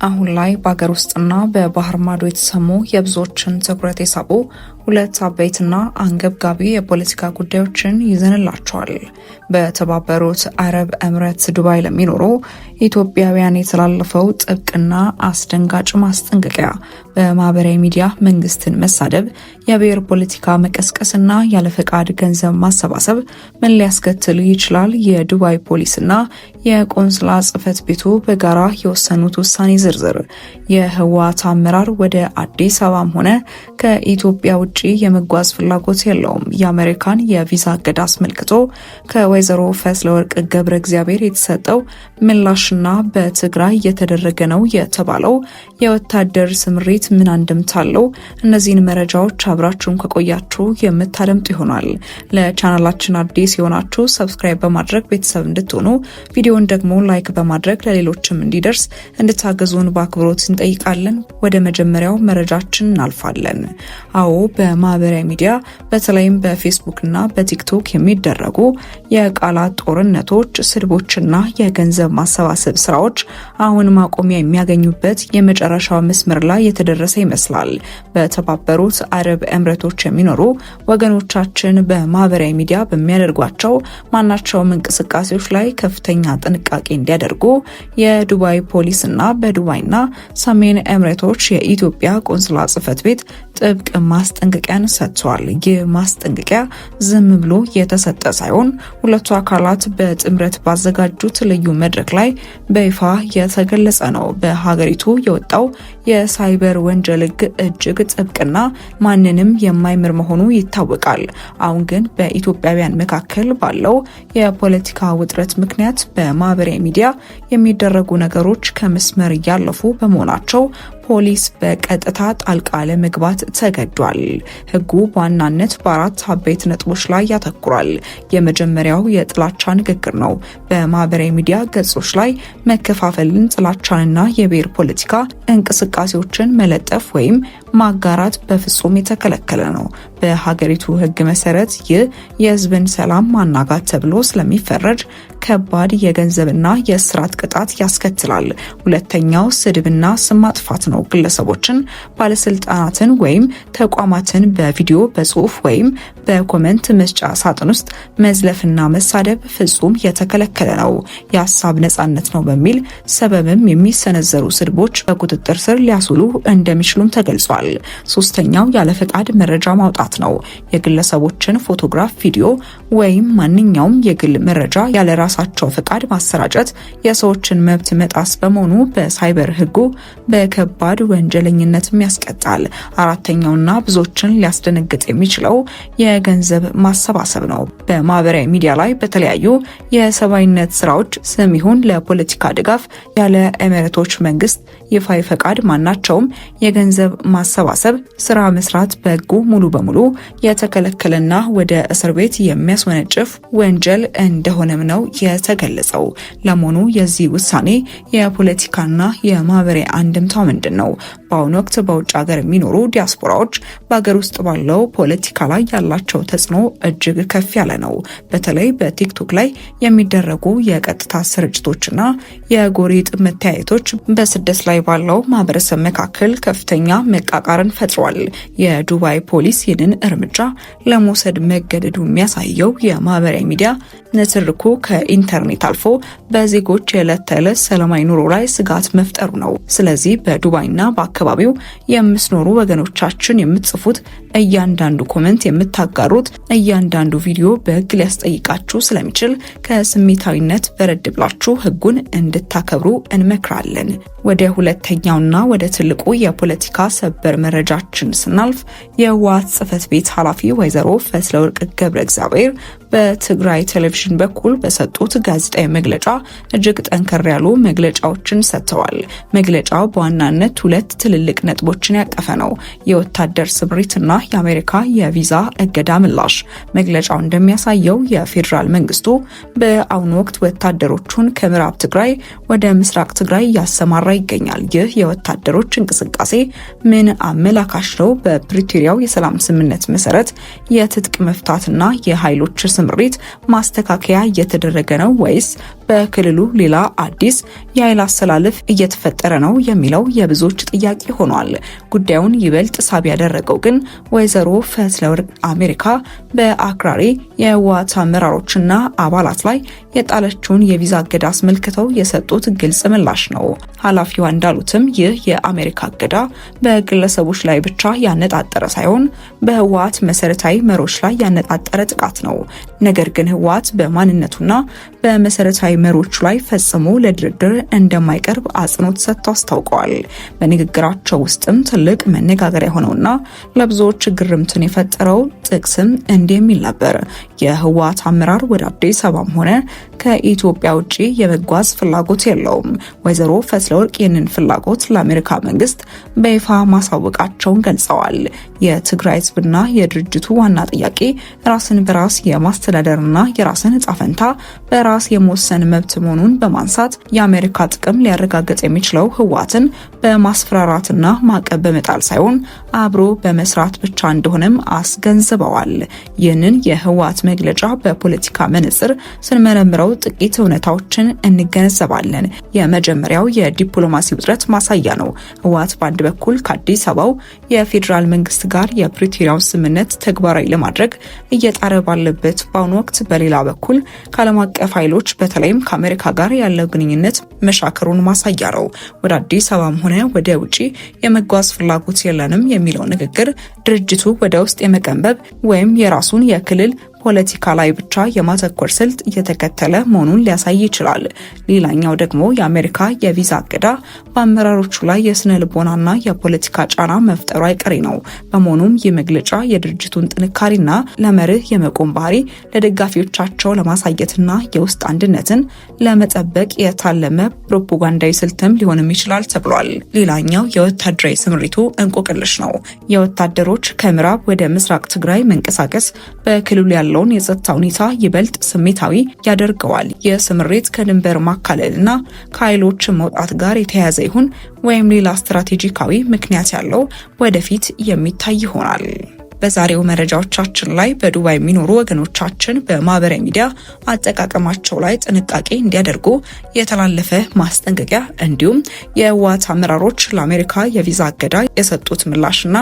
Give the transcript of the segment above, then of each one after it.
አሁን ላይ በአገር ውስጥና በባህር ማዶ የተሰሙ የብዙዎችን ትኩረት የሳቡ ሁለት አበይትና አንገብጋቢ የፖለቲካ ጉዳዮችን ይዘንላቸዋል። በተባበሩት አረብ ኤምሬትስ ዱባይ ለሚኖሩ ኢትዮጵያውያን የተላለፈው ጥብቅና አስደንጋጭ ማስጠንቀቂያ በማህበራዊ ሚዲያ መንግስትን መሳደብ፣ የብሔር ፖለቲካ መቀስቀስና ያለ ፈቃድ ገንዘብ ማሰባሰብ ምን ሊያስከትል ይችላል? የዱባይ ፖሊስና የቆንስላ ጽሕፈት ቤቱ በጋራ የወሰኑት ውሳኔ ዝርዝር። የህወሓት አመራር ወደ አዲስ አበባም ሆነ ከኢትዮጵያ ውጪ የመጓዝ ፍላጎት የለውም። የአሜሪካን የቪዛ እገዳ አስመልክቶ ከወይዘሮ ፈትለወርቅ ገብረ እግዚአብሔር የተሰጠው ምላሽና በትግራይ እየተደረገ ነው የተባለው የወታደር ስምሪት ምን አንድምታ አለው? እነዚህን መረጃዎች አብራችሁን ከቆያችሁ የምታደምጡ ይሆናል። ለቻናላችን አዲስ የሆናችሁ ሰብስክራይብ በማድረግ ቤተሰብ እንድትሆኑ፣ ቪዲዮውን ደግሞ ላይክ በማድረግ ለሌሎችም እንዲደርስ እንድታገዙን በአክብሮት እንጠይቃለን። ወደ መጀመሪያው መረጃችን እናልፋለን። አዎ በማህበራዊ ሚዲያ በተለይም በፌስቡክና በቲክቶክ የሚደረጉ የቃላት ጦርነቶች፣ ስድቦችና የገንዘብ ማሰባሰብ ስራዎች አሁን ማቆሚያ የሚያገኙበት የመጨረሻው መስመር ላይ የተደረሰ ይመስላል። በተባበሩት አረብ ኤምሬቶች የሚኖሩ ወገኖቻችን በማህበራዊ ሚዲያ በሚያደርጓቸው ማናቸውም እንቅስቃሴዎች ላይ ከፍተኛ ጥንቃቄ እንዲያደርጉ የዱባይ ፖሊስና በዱባይና ሰሜን ኤምሬቶች የኢትዮጵያ ቆንስላ ጽሕፈት ቤት ጥብቅ ማስጠንቀቂያን ሰጥቷል። ይህ ማስጠንቀቂያ ዝም ብሎ የተሰጠ ሳይሆን ሁለቱ አካላት በጥምረት ባዘጋጁት ልዩ መድረክ ላይ በይፋ የተገለጸ ነው። በሀገሪቱ የወጣው የሳይበር ወንጀል ሕግ እጅግ ጥብቅና ማንንም የማይምር መሆኑ ይታወቃል። አሁን ግን በኢትዮጵያውያን መካከል ባለው የፖለቲካ ውጥረት ምክንያት በማህበራዊ ሚዲያ የሚደረጉ ነገሮች ከመስመር እያለፉ በመሆናቸው ፖሊስ በቀጥታ ጣልቃ ለመግባት ተገዷል። ህጉ በዋናነት በአራት አበይት ነጥቦች ላይ ያተኩራል። የመጀመሪያው የጥላቻ ንግግር ነው። በማህበራዊ ሚዲያ ገጾች ላይ መከፋፈልን፣ ጥላቻንና የብሔር ፖለቲካ እንቅስቃሴዎችን መለጠፍ ወይም ማጋራት በፍጹም የተከለከለ ነው። በሀገሪቱ ህግ መሰረት ይህ የህዝብን ሰላም ማናጋት ተብሎ ስለሚፈረጅ ከባድ የገንዘብና የእስራት ቅጣት ያስከትላል። ሁለተኛው ስድብና ስም ማጥፋት ነው። ግለሰቦችን፣ ባለስልጣናትን ወይም ተቋማትን በቪዲዮ፣ በጽሁፍ ወይም በኮመንት መስጫ ሳጥን ውስጥ መዝለፍና መሳደብ ፍጹም የተከለከለ ነው። የሀሳብ ነጻነት ነው በሚል ሰበብም የሚሰነዘሩ ስድቦች በቁጥጥር ስር ሊያስውሉ እንደሚችሉም ተገልጿል። ሶስተኛው ያለ ፈቃድ መረጃ ማውጣት ነው። የግለሰቦችን ፎቶግራፍ፣ ቪዲዮ ወይም ማንኛውም የግል መረጃ ያለ ራሳቸው ፈቃድ ማሰራጨት የሰዎችን መብት መጣስ በመሆኑ በሳይበር ህጉ በከባድ ወንጀለኝነትም ያስቀጣል። አራተኛውና ብዙዎችን ሊያስደነግጥ የሚችለው የገንዘብ ማሰባሰብ ነው። በማህበራዊ ሚዲያ ላይ በተለያዩ የሰብአዊነት ስራዎች ስም ይሁን ለፖለቲካ ድጋፍ ያለ ኤሚሬቶች መንግስት ይፋዊ ፈቃድ ማናቸውም የገንዘብ ማሰባሰብ ስራ መስራት በህጉ ሙሉ በሙሉ የተከለከለና ወደ እስር ቤት የሚያስወነጭፍ ወንጀል እንደሆነም ነው የተገለጸው። ለመሆኑ የዚህ ውሳኔ የፖለቲካና የማህበራዊ አንድምታው ምንድን ነው? በአሁኑ ወቅት በውጭ ሀገር የሚኖሩ ዲያስፖራዎች በሀገር ውስጥ ባለው ፖለቲካ ላይ ያላቸው ተጽዕኖ እጅግ ከፍ ያለ ነው። በተለይ በቲክቶክ ላይ የሚደረጉ የቀጥታ ስርጭቶችና የጎሪጥ መተያየቶች በስደት ላይ ባለው ማህበረሰብ መካከል ከፍተኛ መቃቃርን ፈጥሯል። የዱባይ ፖሊስ ይህንን እርምጃ ለመውሰድ መገደዱ የሚያሳየው የማህበራዊ ሚዲያ ንትርኩ ከኢንተርኔት አልፎ በዜጎች የዕለት ተዕለት ሰላማዊ ኑሮ ላይ ስጋት መፍጠሩ ነው። ስለዚህ በዱባይና በአካባቢው የምትኖሩ ወገኖቻችን የምትጽፉት እያንዳንዱ ኮመንት፣ የምታጋሩት እያንዳንዱ ቪዲዮ በህግ ሊያስጠይቃችሁ ስለሚችል ከስሜታዊነት በረድ ብላችሁ ህጉን እንድታከብሩ እንመክራለን። ወደ ሁለተኛውና ወደ ትልቁ የፖለቲካ ሰበር መረጃችን ስናልፍ የህወሓት ጽሕፈት ቤት ኃላፊ ወይዘሮ ፈትለወርቅ ገብረ እግዚአብሔር በትግራይ ቴሌቪዥን በኩል በሰጡት ጋዜጣዊ መግለጫ እጅግ ጠንከር ያሉ መግለጫዎችን ሰጥተዋል። መግለጫው በዋናነት ሁለት ትልልቅ ነጥቦችን ያቀፈ ነው። የወታደር ስምሪትና የአሜሪካ የቪዛ እገዳ ምላሽ። መግለጫው እንደሚያሳየው የፌዴራል መንግስቱ በአሁኑ ወቅት ወታደሮቹን ከምዕራብ ትግራይ ወደ ምስራቅ ትግራይ እያሰማራ ይገኛል። ይህ የወታደሮች እንቅስቃሴ ምን አመላካሽ ነው? በፕሪቶሪያው የሰላም ስምምነት መሰረት የትጥቅ መፍታትና የኃይሎች ስምሪት ማስተካከያ እየተደረገ ነው ወይስ በክልሉ ሌላ አዲስ የኃይል አሰላለፍ እየተፈጠረ ነው የሚለው የብዙዎች ጥያቄ ሆኗል። ጉዳዩን ይበልጥ ሳቢ ያደረገው ግን ወይዘሮ ፈትለወርቅ አሜሪካ በአክራሪ የህወሓት አመራሮችና አባላት ላይ የጣለችውን የቪዛ እገዳ አስመልክተው የሰጡት ግልጽ ምላሽ ነው። ኃላፊዋ እንዳሉትም ይህ የአሜሪካ እገዳ በግለሰቦች ላይ ብቻ ያነጣጠረ ሳይሆን በህወሓት መሰረታዊ መሮች ላይ ያነጣጠረ ጥቃት ነው። ነገር ግን ህወሓት በማንነቱና በመሰረታዊ መሮቹ ላይ ፈጽሞ ለድርድር እንደማይቀርብ አጽንኦት ሰጥተው አስታውቀዋል። በንግግራቸው ውስጥም ትልቅ መነጋገሪያ የሆነውና ለብዙዎች ግርምትን የፈጠረው ጥቅስም እንዲህ የሚል ነበር። የህወሓት አመራር ወደ አዲስ አበባም ሆነ ከኢትዮጵያ ውጪ የመጓዝ ፍላጎት የለውም። ወይዘሮ ፈትለወርቅ ይህንን ፍላጎት ለአሜሪካ መንግስት በይፋ ማሳወቃቸውን ገልጸዋል። የትግራይ ህዝብና የድርጅቱ ዋና ጥያቄ ራስን በራስ የማስተዳደርና የራስን ዕጣ ፈንታ በራስ የመወሰን መብት መሆኑን በማንሳት የአሜሪካ ጥቅም ሊያረጋግጥ የሚችለው ህወሓትን በማስፈራራትና ማዕቀብ በመጣል ሳይሆን አብሮ በመስራት ብቻ እንደሆነም አስገንዝበዋል። ይህንን የህወሓት መግለጫ በፖለቲካ መነጽር ስንመረምረው ጥቂት እውነታዎችን እንገነዘባለን። የመጀመሪያው የዲፕሎማሲ ውጥረት ማሳያ ነው። ህወሓት በአንድ በኩል ከአዲስ አበባው የፌዴራል መንግስት ጋር የፕሪቶሪያውን ስምምነት ተግባራዊ ለማድረግ እየጣረ ባለበት በአሁኑ ወቅት፣ በሌላ በኩል ከዓለም አቀፍ ኃይሎች በተለይም ከአሜሪካ ጋር ያለው ግንኙነት መሻከሩን ማሳያ ነው። ወደ አዲስ አበባም ሆነ ወደ ውጪ የመጓዝ ፍላጎት የለንም የሚለው ንግግር ድርጅቱ ወደ ውስጥ የመቀንበብ ወይም የራሱን የክልል ፖለቲካ ላይ ብቻ የማተኮር ስልት እየተከተለ መሆኑን ሊያሳይ ይችላል። ሌላኛው ደግሞ የአሜሪካ የቪዛ እገዳ በአመራሮቹ ላይ የስነ ልቦናና የፖለቲካ ጫና መፍጠሩ አይቀሬ ነው። በመሆኑም ይህ መግለጫ የድርጅቱን ጥንካሬና ለመርህ የመቆም ባህሪ ለደጋፊዎቻቸው ለማሳየትና የውስጥ አንድነትን ለመጠበቅ የታለመ ፕሮፓጋንዳዊ ስልትም ሊሆንም ይችላል ተብሏል። ሌላኛው የወታደራዊ ስምሪቱ እንቆቅልሽ ነው። የወታደሮች ከምዕራብ ወደ ምስራቅ ትግራይ መንቀሳቀስ በክልሉ ያለውን የጸጥታ ሁኔታ ይበልጥ ስሜታዊ ያደርገዋል። የስምሪት ከድንበር ማካለልና ከኃይሎች መውጣት ጋር የተያያዘ ይሁን ወይም ሌላ ስትራቴጂካዊ ምክንያት ያለው ወደፊት የሚታይ ይሆናል። በዛሬው መረጃዎቻችን ላይ በዱባይ የሚኖሩ ወገኖቻችን በማህበራዊ ሚዲያ አጠቃቀማቸው ላይ ጥንቃቄ እንዲያደርጉ የተላለፈ ማስጠንቀቂያ፣ እንዲሁም የህወሓት አመራሮች ለአሜሪካ የቪዛ እገዳ የሰጡት ምላሽና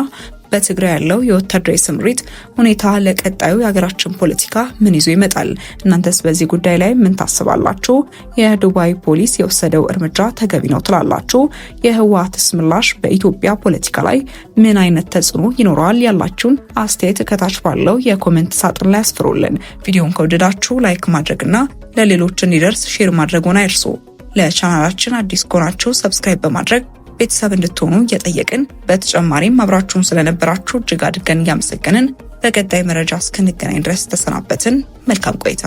በትግራይ ያለው የወታደራዊ ስምሪት ሁኔታ ለቀጣዩ የሀገራችን ፖለቲካ ምን ይዞ ይመጣል? እናንተስ በዚህ ጉዳይ ላይ ምን ታስባላችሁ? የዱባይ ፖሊስ የወሰደው እርምጃ ተገቢ ነው ትላላችሁ? የህወሓትስ ምላሽ በኢትዮጵያ ፖለቲካ ላይ ምን አይነት ተጽዕኖ ይኖረዋል? ያላችሁን አስተያየት ከታች ባለው የኮሜንት ሳጥን ላይ አስፍሩልን። ቪዲዮን ከወደዳችሁ ላይክ ማድረግና ለሌሎች እንዲደርስ ሼር ማድረጉን አይርሱ። ለቻናላችን አዲስ ከሆናችሁ ሰብስክራይብ በማድረግ ቤተሰብ እንድትሆኑ እየጠየቅን በተጨማሪም አብራችሁን ስለነበራችሁ እጅግ አድርገን እያመሰገንን በቀጣይ መረጃ እስክንገናኝ ድረስ ተሰናበትን። መልካም ቆይታ።